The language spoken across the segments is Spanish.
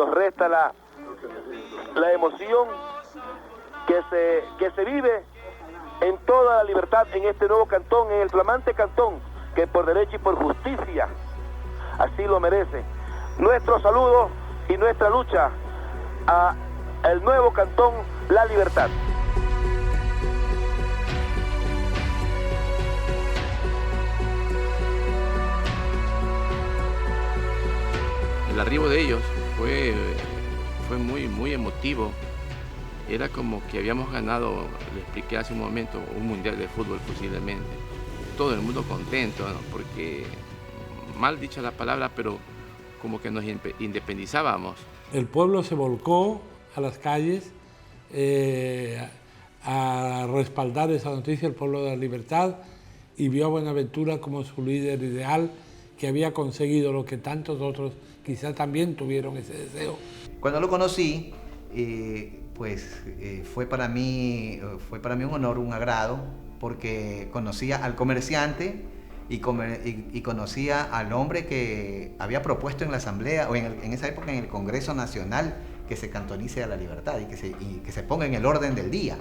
nos resta la emoción que se vive en toda la libertad en este nuevo cantón, en el flamante cantón que por derecho y por justicia así lo merece. Nuestro saludo y nuestra lucha a el nuevo cantón La Libertad. El arribo de ellos fue muy emotivo. Era como que habíamos ganado, le expliqué hace un momento, un mundial de fútbol posiblemente. Todo el mundo contento, ¿no? Porque, mal dicha la palabra, pero como que nos independizábamos. El pueblo se volcó a las calles a respaldar esa noticia, el pueblo de la libertad, y vio a Buenaventura como su líder ideal, que había conseguido lo que tantos otros quizá también tuvieron ese deseo. Cuando lo conocí, fue para mí un honor, un agrado, porque conocía al comerciante y conocía al hombre que había propuesto en la Asamblea, o en esa época en el Congreso Nacional, que se cantonice a la libertad y que se ponga en el orden del día.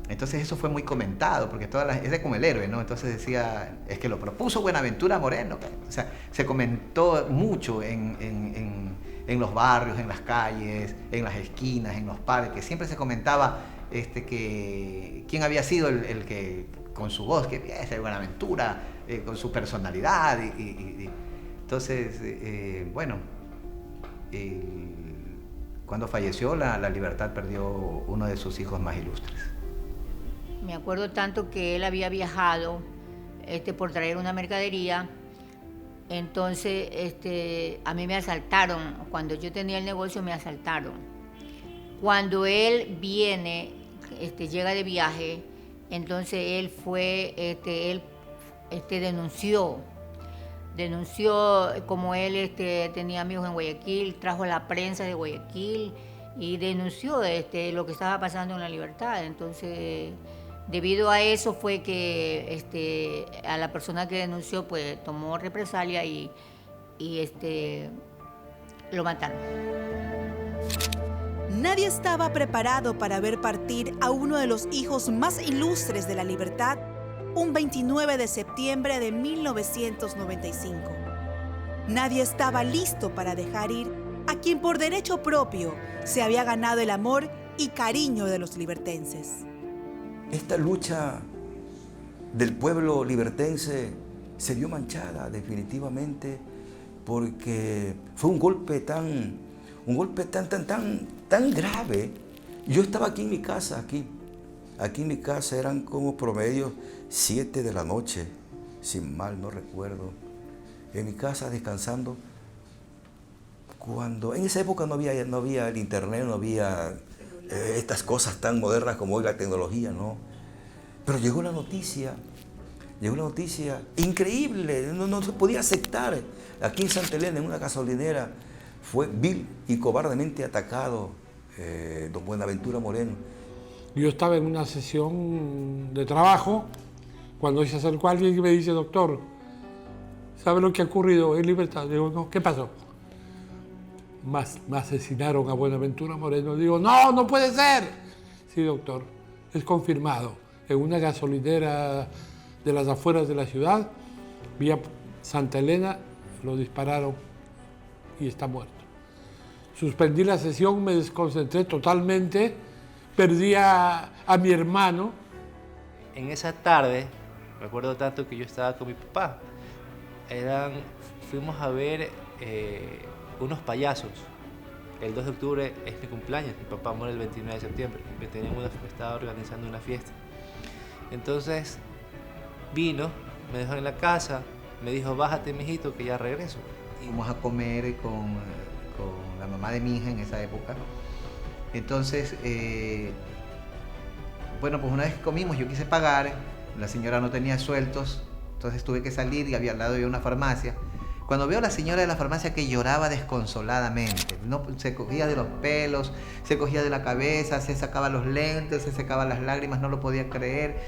Entonces eso fue muy comentado, porque era como el héroe, ¿no? Entonces decía, es que lo propuso Buenaventura Moreno. O sea, se comentó mucho en los barrios, en las calles, en las esquinas, en los parques. Siempre se comentaba que quién había sido el que, con su voz, que es Buenaventura, con su personalidad. Entonces, cuando falleció, la libertad perdió uno de sus hijos más ilustres. Me acuerdo tanto que él había viajado por traer una mercadería. Entonces a mí me asaltaron. Cuando yo tenía el negocio me asaltaron. Cuando él viene, llega de viaje, entonces él denunció como él tenía amigos en Guayaquil, trajo la prensa de Guayaquil y denunció lo que estaba pasando en La Libertad. Entonces, debido a eso fue que a la persona que denunció pues tomó represalia y lo mataron. Nadie estaba preparado para ver partir a uno de los hijos más ilustres de La Libertad un 29 de septiembre de 1995. Nadie estaba listo para dejar ir a quien por derecho propio se había ganado el amor y cariño de los libertenses. Esta lucha del pueblo libertense se vio manchada definitivamente porque fue un golpe tan grave. Yo estaba aquí en mi casa, aquí en mi casa eran como promedio 7 de la noche, sin mal no recuerdo, en mi casa descansando. Cuando en esa época no había el internet, no había estas cosas tan modernas como hoy la tecnología, ¿no? Pero llegó la noticia increíble, no se podía aceptar. Aquí en Santa Elena, en una gasolinera, fue vil y cobardemente atacado don Buenaventura Moreno. Yo estaba en una sesión de trabajo cuando se acercó alguien y me dice, doctor, ¿sabe lo que ha ocurrido en Libertad? Digo, no, ¿qué pasó? Me asesinaron a Buenaventura Moreno. Digo, no puede ser. Sí, doctor, es confirmado. En una gasolinera de las afueras de la ciudad, vía Santa Elena, lo dispararon y está muerto. Suspendí la sesión, me desconcentré totalmente, perdí a mi hermano. En esa tarde, me acuerdo tanto que yo estaba con mi papá. Fuimos a ver unos payasos. El 2 de octubre es mi cumpleaños, mi papá muere el 29 de septiembre. Estaba organizando una fiesta. Entonces vino, me dejó en la casa, me dijo, bájate mijito que ya regreso. Fuimos a comer con la mamá de mi hija en esa época. Entonces, pues una vez que comimos yo quise pagar, la señora no tenía sueltos, entonces tuve que salir y al lado había una farmacia. Cuando veo a la señora de la farmacia que lloraba desconsoladamente, ¿no? Se cogía de los pelos, se cogía de la cabeza, se sacaba los lentes, se secaba las lágrimas, no lo podía creer.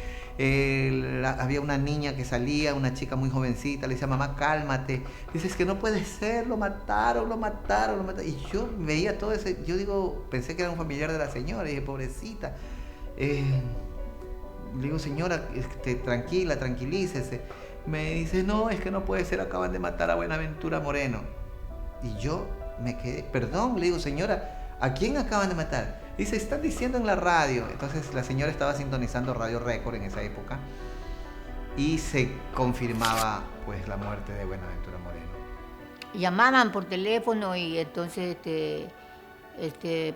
Había una niña que salía, una chica muy jovencita, le decía, mamá, cálmate. Dice, es que no puede ser, lo mataron. Y yo veía todo ese, pensé que era un familiar de la señora, y dije, pobrecita. Le digo, señora, tranquila, tranquilícese. Me dice, no, es que no puede ser, acaban de matar a Buenaventura Moreno. Y yo me quedé, perdón, le digo, señora, ¿a quién acaban de matar? Dice, están diciendo en la radio. Entonces la señora estaba sintonizando Radio Récord en esa época y se confirmaba pues la muerte de Buenaventura Moreno. Llamaban por teléfono y entonces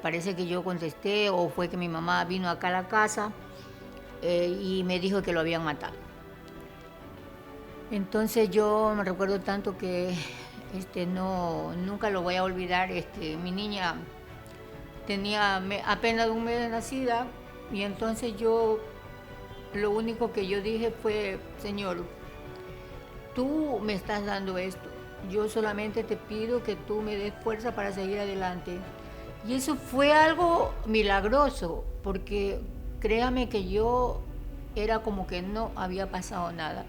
parece que yo contesté, o fue que mi mamá vino acá a la casa y me dijo que lo habían matado. Entonces yo me recuerdo tanto que nunca lo voy a olvidar. Mi niña tenía apenas un mes de nacida, y entonces lo único que yo dije fue, Señor, tú me estás dando esto, yo solamente te pido que tú me des fuerza para seguir adelante. Y eso fue algo milagroso, porque créame que yo era como que no había pasado nada.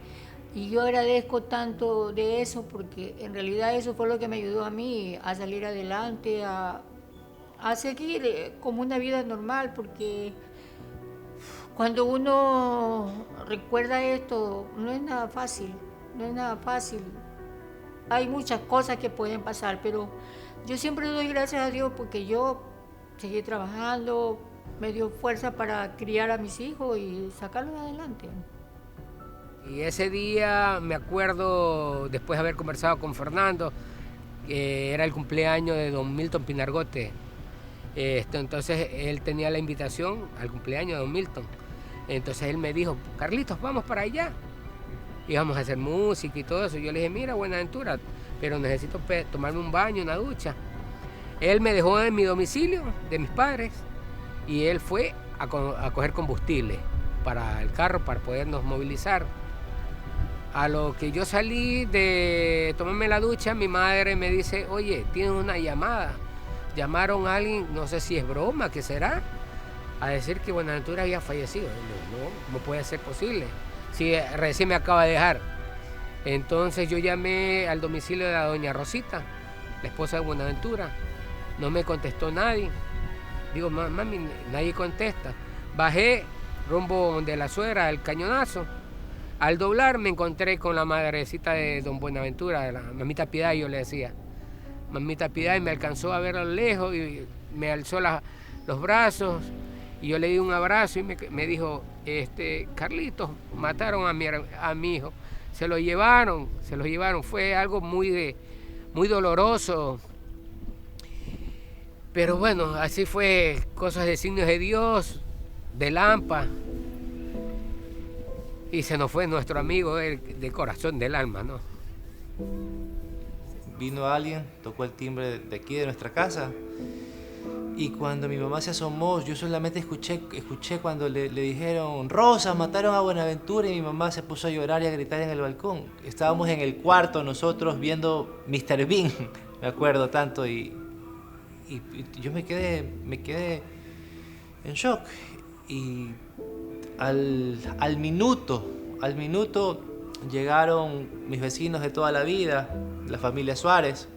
Y yo agradezco tanto de eso, porque en realidad eso fue lo que me ayudó a mí a salir adelante, a seguir como una vida normal, porque cuando uno recuerda esto, no es nada fácil. Hay muchas cosas que pueden pasar, pero yo siempre doy gracias a Dios porque yo seguí trabajando, me dio fuerza para criar a mis hijos y sacarlos adelante. Y ese día me acuerdo, después de haber conversado con Fernando, que era el cumpleaños de don Milton Pinargote. Entonces él tenía la invitación al cumpleaños de don Milton. Entonces él me dijo, Carlitos, vamos para allá. Íbamos a hacer música y todo eso. Yo le dije, mira, Buenaventura, pero necesito tomarme un baño, una ducha. Él me dejó en mi domicilio, de mis padres, y él fue a coger combustible para el carro, para podernos movilizar. A lo que yo salí de tomarme la ducha, mi madre me dice, oye, tienes una llamada. Llamaron a alguien, no sé si es broma, ¿qué será? A decir que Buenaventura había fallecido. No, ¿cómo puede ser posible? Si recién me acaba de dejar. Entonces yo llamé al domicilio de la doña Rosita, la esposa de Buenaventura. No me contestó nadie. Digo, mami, nadie contesta. Bajé rumbo de la suegra, el Cañonazo. Al doblar me encontré con la madrecita de don Buenaventura, la mamita Piedad, yo le decía. Mamita Piedad, y me alcanzó a ver a lo lejos y me alzó los brazos y yo le di un abrazo y me dijo, Carlitos, mataron a mi hijo, se lo llevaron, fue algo muy doloroso, pero bueno, así fue, cosas de signos de Dios, de Lampa, y se nos fue nuestro amigo de corazón, del alma, ¿no? Vino alguien, tocó el timbre de aquí de nuestra casa, y cuando mi mamá se asomó, yo solamente escuché cuando le dijeron, Rosa, mataron a Buenaventura, y mi mamá se puso a llorar y a gritar en el balcón. Estábamos en el cuarto nosotros viendo Mr. Bean, me acuerdo tanto, y yo me quedé en shock. Y al minuto llegaron mis vecinos de toda la vida, la familia Suárez,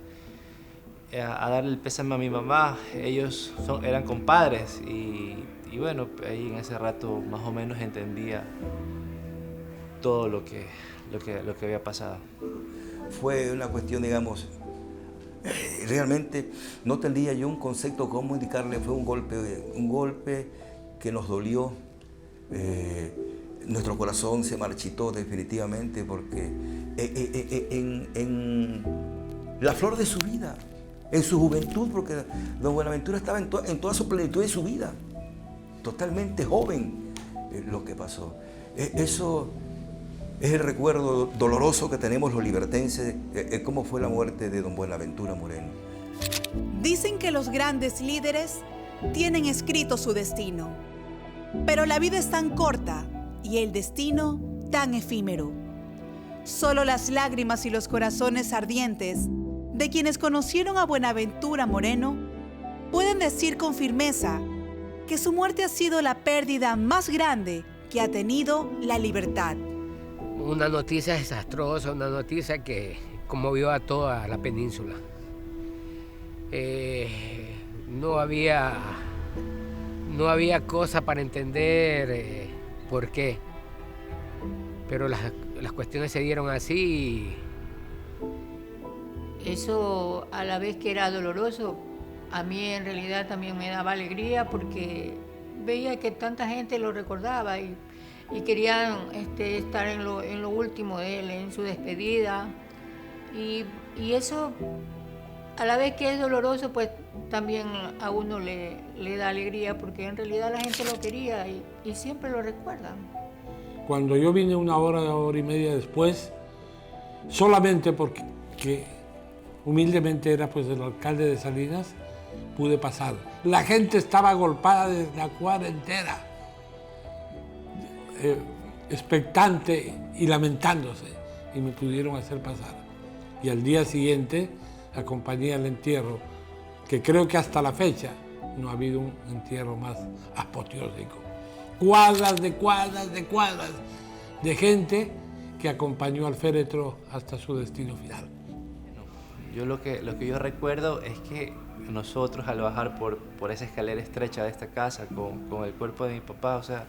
a darle el pésame a mi mamá. Ellos eran compadres y bueno, ahí en ese rato más o menos entendía todo lo que había pasado. Fue una cuestión, digamos, realmente no tendría yo un concepto cómo indicarle. Fue un golpe que nos dolió. Nuestro corazón se marchitó definitivamente porque en la flor de su vida, en su juventud, porque don Buenaventura estaba en toda su plenitud de su vida, totalmente joven, lo que pasó. Eso es el recuerdo doloroso que tenemos los libertenses, cómo fue la muerte de don Buenaventura Moreno. Dicen que los grandes líderes tienen escrito su destino, pero la vida es tan corta y el destino tan efímero. Solo las lágrimas y los corazones ardientes de quienes conocieron a Buenaventura Moreno pueden decir con firmeza que su muerte ha sido la pérdida más grande que ha tenido la libertad. Una noticia desastrosa, una noticia que conmovió a toda la península. No había cosa para entender por qué, pero las cuestiones se dieron así. Eso, a la vez que era doloroso, a mí en realidad también me daba alegría porque veía que tanta gente lo recordaba y querían estar en lo último de él, en su despedida. Y eso, a la vez que es doloroso, pues también a uno le da alegría porque en realidad la gente lo quería y siempre lo recuerdan. Cuando yo vine una hora y media después, solamente porque humildemente era pues el alcalde de Salinas, pude pasar. La gente estaba agolpada desde la cuadra entera, expectante y lamentándose, y me pudieron hacer pasar. Y al día siguiente acompañé al entierro, que creo que hasta la fecha no ha habido un entierro más apoteósico. Cuadras de gente que acompañó al féretro hasta su destino final. Yo lo que yo recuerdo es que nosotros al bajar por esa escalera estrecha de esta casa con el cuerpo de mi papá, o sea,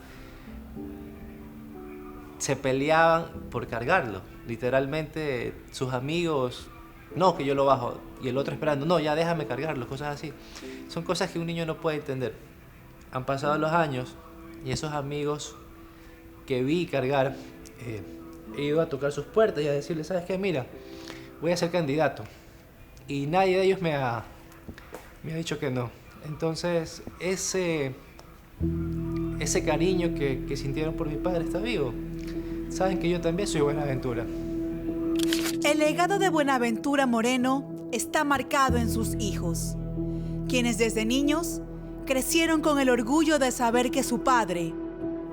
se peleaban por cargarlo. Literalmente sus amigos, no, que yo lo bajo, y el otro esperando, no, ya déjame cargarlo, cosas así. Son cosas que un niño no puede entender. Han pasado los años y esos amigos que vi cargar, he ido a tocar sus puertas y a decirles, ¿sabes qué? Mira, voy a ser candidato. Y nadie de ellos me ha dicho que no. Entonces, ese cariño que sintieron por mi padre está vivo. Saben que yo también soy Buenaventura. El legado de Buenaventura Moreno está marcado en sus hijos, quienes desde niños crecieron con el orgullo de saber que su padre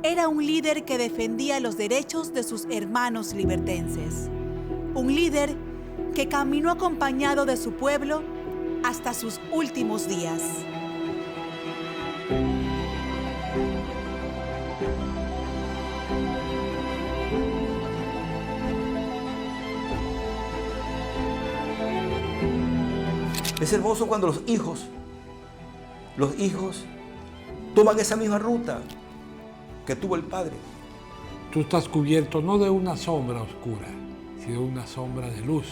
era un líder que defendía los derechos de sus hermanos libertenses. Un líder que caminó acompañado de su pueblo hasta sus últimos días. Es hermoso cuando los hijos toman esa misma ruta que tuvo el padre. Tú estás cubierto no de una sombra oscura, sino de una sombra de luz.